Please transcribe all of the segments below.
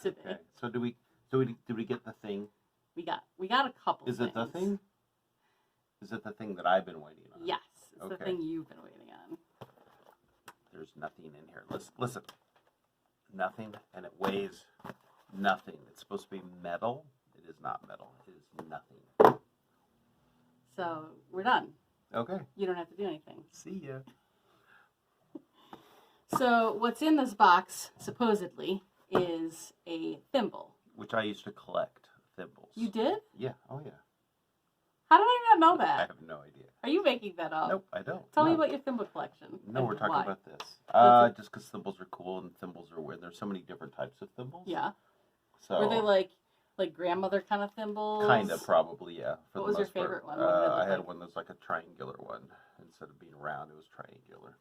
today. Okay. So did we get the thing? We got a couple. Is it the thing? Is it the thing that I've been waiting on? Yes, it's okay. the thing you've been waiting on. There's nothing in here. Listen. Nothing, and it weighs nothing. It's supposed to be metal. It is not metal. It is nothing. So we're done. Okay. You don't have to do anything. See ya. So what's in this box, supposedly, is a thimble. Which I used to collect thimbles. You did? Yeah. Oh, yeah. How did I not know that? I have no idea. Are you making that up? Nope, I don't. Tell me about your thimble collection. No, we're talking why. about this. Just because thimbles are cool and thimbles are weird. There's so many different types of thimbles. Yeah. So were they like grandmother kind of thimbles? Kind of, probably, yeah. What was your favorite one? I had one that's like a triangular one. Instead of being round, it was triangular.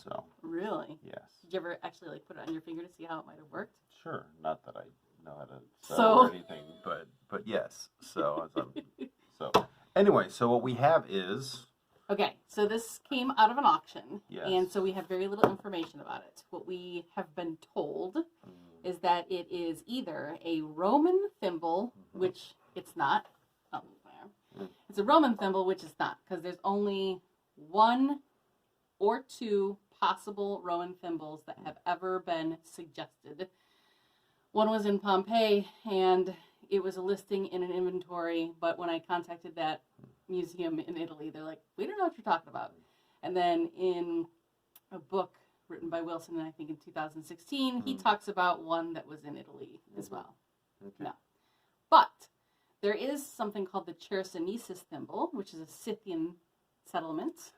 So. Really? Yes. Did you ever actually put it on your finger to see how it might have worked? Sure. Not that I know how to sew or anything, but yes. So anyway, so what we have is. Okay, so this came out of an auction, yes. And so we have very little information about it. What we have been told is that it is either a Roman thimble, which it's not. Oh, there. It's a Roman thimble, which it's not, because there's only one or two possible Roman thimbles that have ever been suggested. One was in Pompeii, and it was a listing in an inventory, but when I contacted that museum in Italy, they're like, we don't know what you're talking about. And then in a book written by Wilson, I think in 2016, he talks about one that was in Italy as well. Okay. No. But there is something called the Chersonesus thimble, which is a Scythian settlement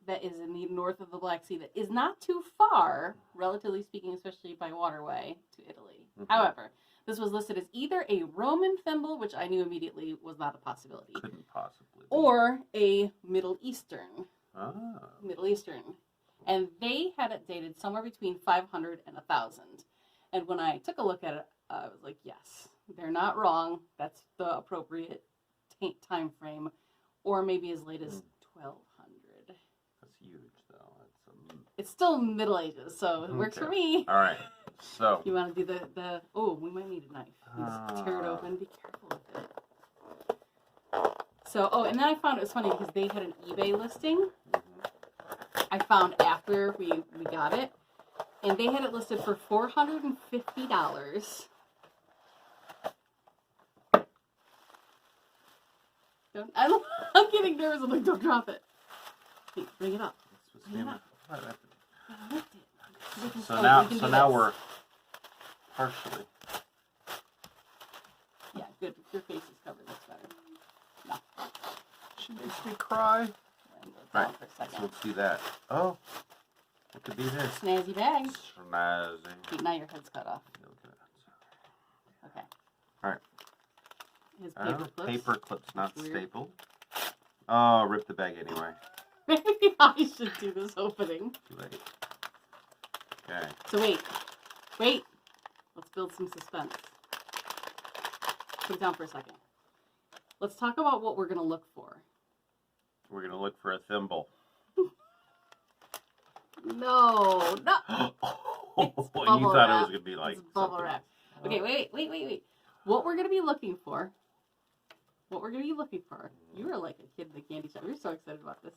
that is in the north of the Black Sea that is not too far, relatively speaking, especially by waterway, to Italy. However, this was listed as either a Roman thimble, which I knew immediately was not a possibility. Couldn't possibly be. Or a Middle Eastern. Ah. Middle Eastern. And they had it dated somewhere between 500 and 1,000. And when I took a look at it, I was like, yes, they're not wrong. That's the appropriate time frame. Or maybe as late as 1,200. That's huge, though. It's still Middle Ages, so it works for me. All right. So. You want to do the oh, we might need a knife. Just tear it open. Be careful with it. So, and then I found it was funny because they had an eBay listing. I found after we got it, and they had it listed for $450. I'm getting nervous. I'm like, don't drop it. Hey, bring it up. Bring it up. Lift it. So now we're partially. Yeah, good. Your face is covered. That's better. No. She makes me cry. Right. So let's do that. Oh, what could be this? Snazzy bag. Snazzy. Now your head's cut off. Okay. All right. His paper clips. Paper clips, not stapled. Oh, rip the bag anyway. Maybe I should do this opening. Too late. Okay. So wait. Let's build some suspense. Put it down for a second. Let's talk about what we're going to look for. We're going to look for a thimble. No. You thought it was going to be like it's bubble wrap. Okay, wait. What we're going to be looking for. You were like a kid in the candy shop. You're so excited about this.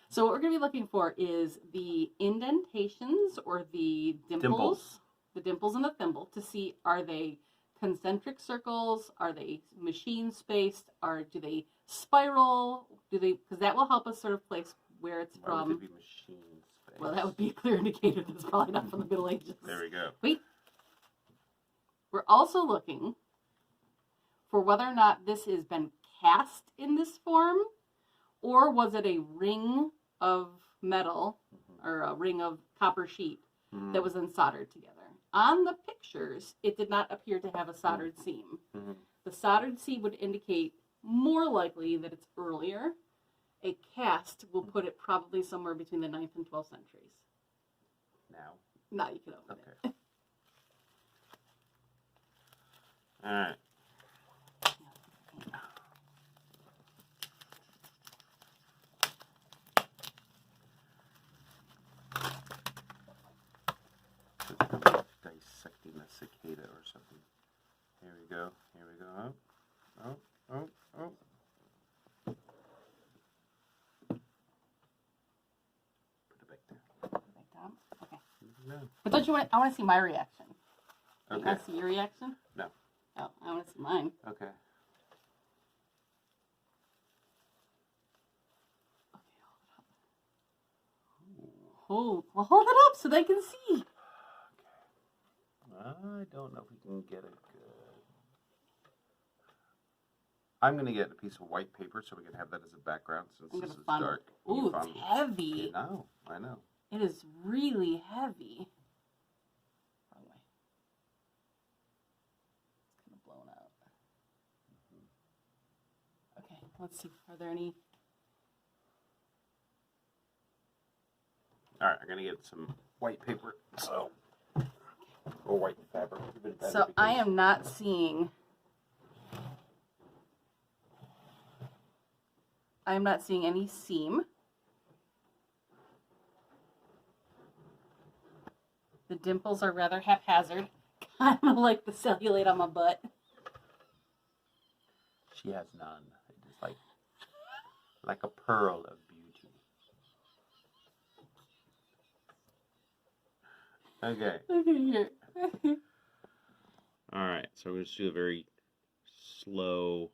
So what we're going to be looking for is the indentations or the dimples. The dimples in the thimble to see, are they concentric circles? Are they machine spaced? Do they spiral? Because that will help us sort of place where it's from. Why would they be machine spaced? Well, that would be a clear indicator that it's probably not from the Middle Ages. There we go. Wait. We're also looking for whether or not this has been cast in this form, or was it a ring of metal or a ring of copper sheet that was then soldered together. On the pictures, it did not appear to have a soldered seam. The soldered seam would indicate more likely that it's earlier. A cast will put it probably somewhere between the 9th and 12th centuries. Now you can open it. All right. Dissecting this cicada or something. Here we go. Here we go. Oh, oh, oh, oh. Put it back down. Put it back down? Okay. No. But don't you want, I want to see my reaction. Okay. You want to see your reaction? No. Oh, I want to see mine. Okay. Hold it up so they can see. Okay. I don't know if we can get it good. I'm going to get a piece of white paper so we can have that as a background since this is dark. Ooh, it's heavy. I know. It is really heavy. Wrong way. It's kind of blown out. Okay, let's see. Are there any? All right, I'm going to get some white paper. Or white fabric. So I am not seeing. I am not seeing any seam. The dimples are rather haphazard, kind of like the cellulite on my butt. She has none. It is like a pearl of beauty. Okay. Okay, here. All right, so we're going to do a very slow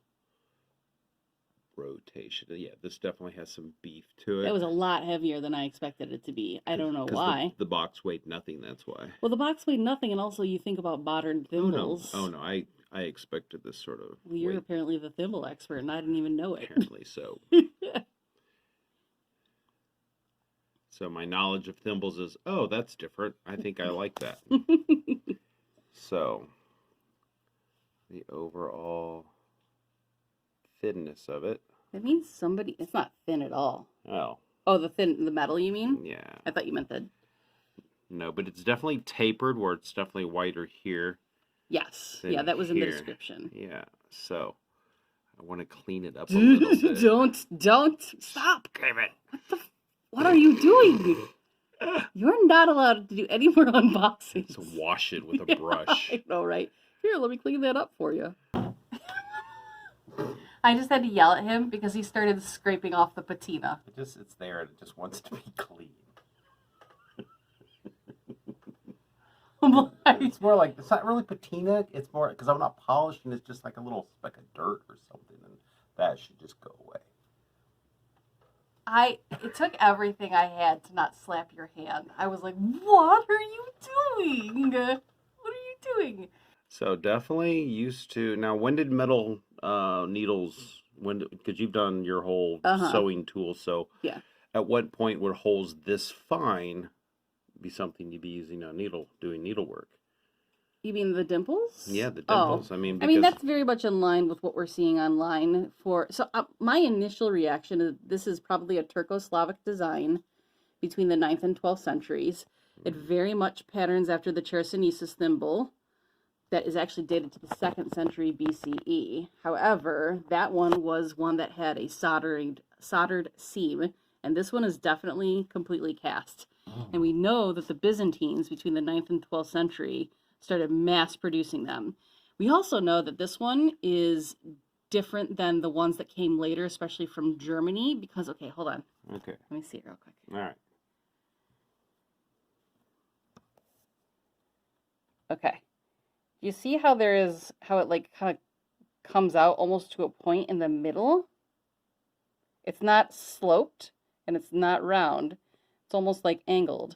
rotation. Yeah, this definitely has some beef to it. It was a lot heavier than I expected it to be. I don't know why. The box weighed nothing, that's why. Well, the box weighed nothing, and also you think about modern thimbles. Oh, no, I expected this sort of Well, you're weight. apparently the thimble expert, and I didn't even know it. Apparently so. So my knowledge of thimbles is, oh, that's different. I think I like that. So, the overall thinness of it. It means somebody. It's not thin at all. Oh. Oh, the metal. You mean? Yeah. I thought you meant the. No, but it's definitely tapered, where it's definitely whiter here. Yes. than Yeah, that was in the here. description. Yeah. So, I want to clean it up a little bit. Don't stop. Damn it. What are you doing? You're not allowed to do any more unboxings. Just wash it with a brush. I know, right? Here, let me clean that up for you. I just had to yell at him because he started scraping off the patina. It's there and it just wants to be clean. It's more like, it's not really patina, it's more, because I'm not polishing, it's just like a little speck of dirt or something, and that should just go away. It took everything I had to not slap your hand. I was like, what are you doing? What are you doing? So definitely used to, now when did metal needles, because you've done your whole sewing tool, so yeah. At what point would holes this fine be something you'd be using on doing needlework? You mean the dimples? Yeah, the dimples. Oh. I mean, that's very much in line with what we're seeing online. My initial reaction is this is probably a Turco-Slavic design between the 9th and 12th centuries. It very much patterns after the Chersonesus thimble that is actually dated to the 2nd century BCE. However, that one was one that had a soldered seam, and this one is definitely completely cast. And we know that the Byzantines between the 9th and 12th century started mass producing them. We also know that this one is different than the ones that came later, especially from Germany, because, okay, hold on. Okay. Let me see it real quick. All right. Okay. You see how it like kind of comes out almost to a point in the middle? It's not sloped and it's not round. It's almost like angled.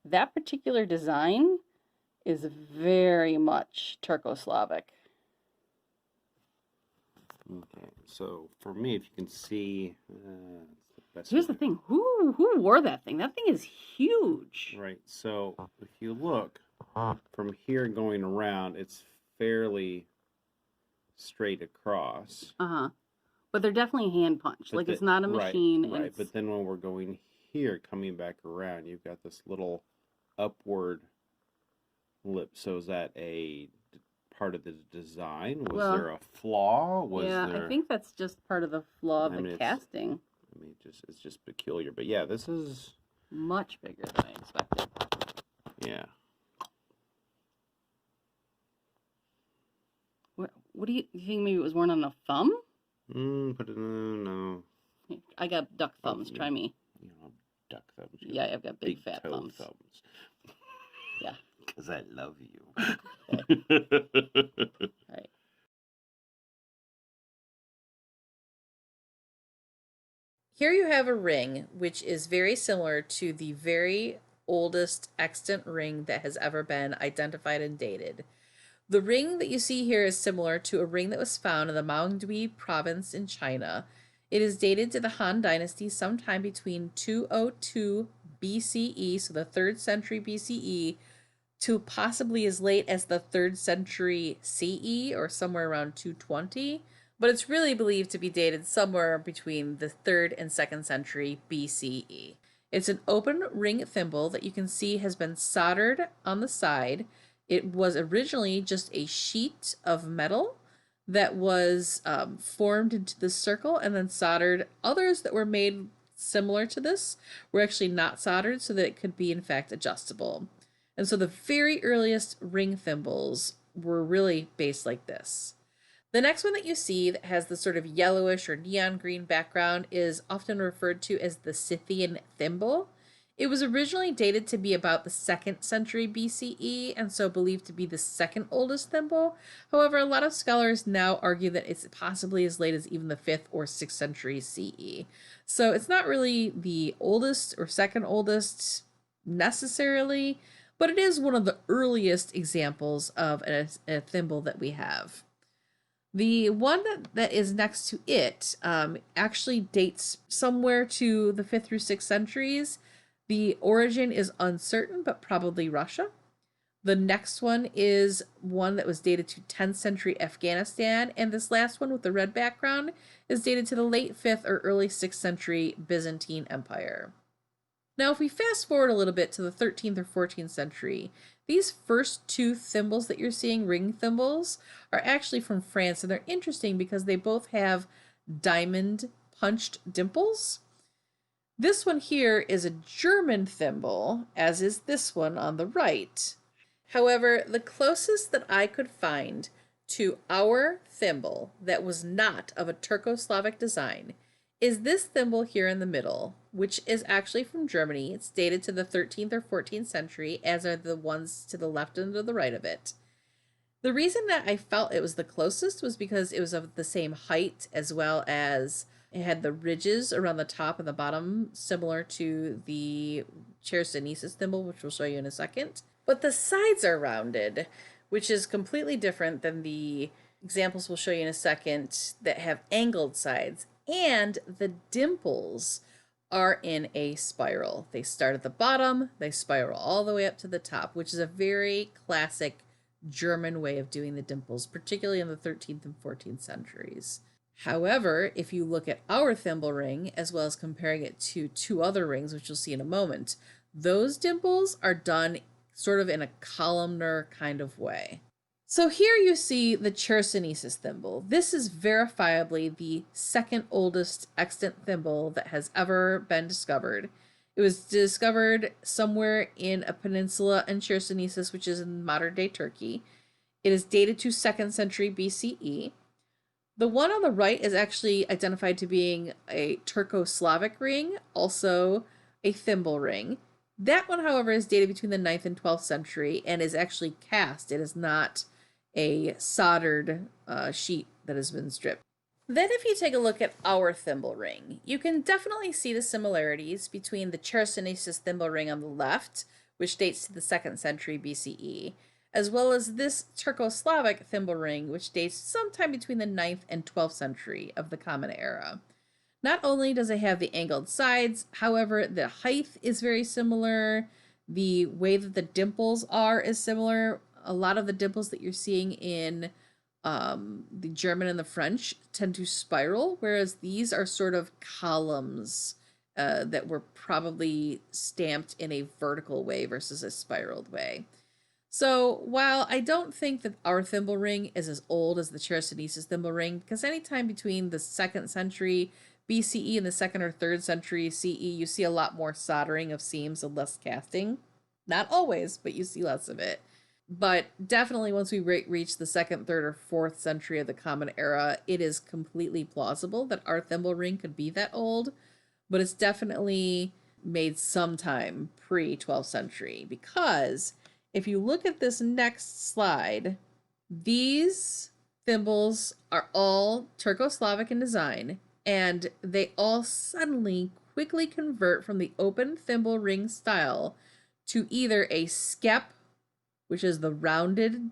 That particular design is very much Turco-Slavic. Okay, so for me, if you can see, here's the thing: who wore that thing? That thing is huge. Right. So if you look from here going around, it's fairly straight across. But they're definitely hand punched. Like it's not a machine. Right. But then when we're going here, coming back around, you've got this little upward lip. So is that a part of the design? Was there a flaw? I think that's just part of the flaw of the casting. It's just peculiar. But yeah, this is much bigger than I expected. Yeah. What do you think? Maybe it was worn on a thumb? But no. I got duck thumbs. Try me. You know, duck thumbs. Yeah, I've got big fat toe thumbs. Yeah. Because I love you. Okay. All right. Here you have a ring which is very similar to the very oldest extant ring that has ever been identified and dated. The ring that you see here is similar to a ring that was found in the Maungdui province in China. It is dated to the Han Dynasty sometime between 202 BCE, so the 3rd century BCE, to possibly as late as the 3rd century CE, or somewhere around 220. But it's really believed to be dated somewhere between the 3rd and 2nd century BCE. It's an open ring thimble that you can see has been soldered on the side. It was originally just a sheet of metal that was formed into this circle and then soldered. Others that were made similar to this were actually not soldered so that it could be in fact adjustable. And so the very earliest ring thimbles were really based like this. The next one that you see that has the sort of yellowish or neon green background is often referred to as the Scythian thimble. It was originally dated to be about the 2nd century BCE and so believed to be the second oldest thimble. However, a lot of scholars now argue that it's possibly as late as even the 5th or 6th century CE. So it's not really the oldest or second oldest necessarily, but it is one of the earliest examples of a thimble that we have. The one that is next to it actually dates somewhere to the 5th through 6th centuries. The origin is uncertain, but probably Russia. The next one is one that was dated to 10th century Afghanistan, and this last one with the red background is dated to the late 5th or early 6th century Byzantine Empire. Now, if we fast forward a little bit to the 13th or 14th century, these first two thimbles that you're seeing, ring thimbles, are actually from France, and they're interesting because they both have diamond punched dimples. This one here is a German thimble, as is this one on the right. However, the closest that I could find to our thimble that was not of a Turco-Slavic design is this thimble here in the middle, which is actually from Germany. It's dated to the 13th or 14th century, as are the ones to the left and to the right of it. The reason that I felt it was the closest was because it was of the same height, as well as it had the ridges around the top and the bottom, similar to the Chersonesus thimble, which we'll show you in a second. But the sides are rounded, which is completely different than the examples we'll show you in a second that have angled sides. And the dimples are in a spiral. They start at the bottom, they spiral all the way up to the top, which is a very classic German way of doing the dimples, particularly in the 13th and 14th centuries. However, if you look at our thimble ring, as well as comparing it to two other rings, which you'll see in a moment, those dimples are done sort of in a columnar kind of way. So here you see the Chersonesus thimble. This is verifiably the second oldest extant thimble that has ever been discovered. It was discovered somewhere in a peninsula in Chersonesus, which is in modern-day Turkey. It is dated to 2nd century BCE. The one on the right is actually identified to being a Turco-Slavic ring, also a thimble ring. That one, however, is dated between the 9th and 12th century and is actually cast. It is not a soldered sheet that has been stripped. Then if you take a look at our thimble ring, you can definitely see the similarities between the Chersonesus thimble ring on the left, which dates to the 2nd century BCE, as well as this Turco-Slavic thimble ring, which dates sometime between the 9th and 12th century of the Common Era. Not only does it have the angled sides, however, the height is very similar. The way that the dimples are is similar. A lot of the dimples that you're seeing in the German and the French tend to spiral, whereas these are sort of columns that were probably stamped in a vertical way versus a spiraled way. So while I don't think that our thimble ring is as old as the Chersonesus thimble ring, because anytime between the 2nd century BCE and the 2nd or 3rd century CE, you see a lot more soldering of seams and less casting. Not always, but you see less of it. But definitely once we reach the 2nd, 3rd, or 4th century of the Common Era, it is completely plausible that our thimble ring could be that old, but it's definitely made sometime pre-12th century, because if you look at this next slide, these thimbles are all Turco-Slavic in design, and they all suddenly quickly convert from the open thimble ring style to either a skep, which is the rounded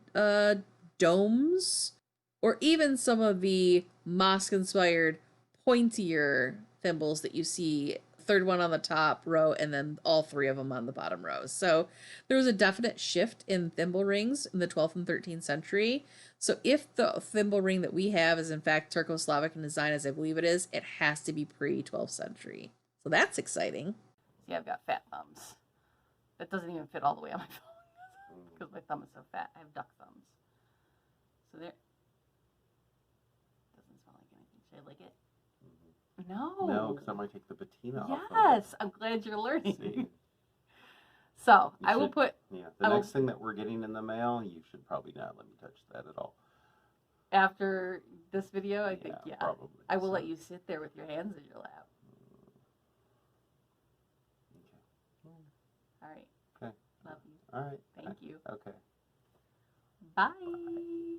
domes, or even some of the mosque-inspired pointier thimbles that you see, third one on the top row and then all 3 of them on the bottom row. So there was a definite shift in thimble rings in the 12th and 13th century. So if the thimble ring that we have is in fact Turco-Slavic in design, as I believe it is, it has to be pre-12th century. So that's exciting. See, I've got fat thumbs. That doesn't even fit all the way on my phone because my thumb is so fat. I have duck thumbs. So there. Doesn't smell like anything. Should I lick it? No. No, because I might take the patina off. Yes, I'm glad you're learning. See? So I will put. Yeah, the next thing that we're getting in the mail, you should probably not let me touch that at all. After this video, I think, yeah. Probably. I will let you sit there with your hands in your lap. Okay. All right. Okay. Love you. All right. Thank you. Okay. Bye.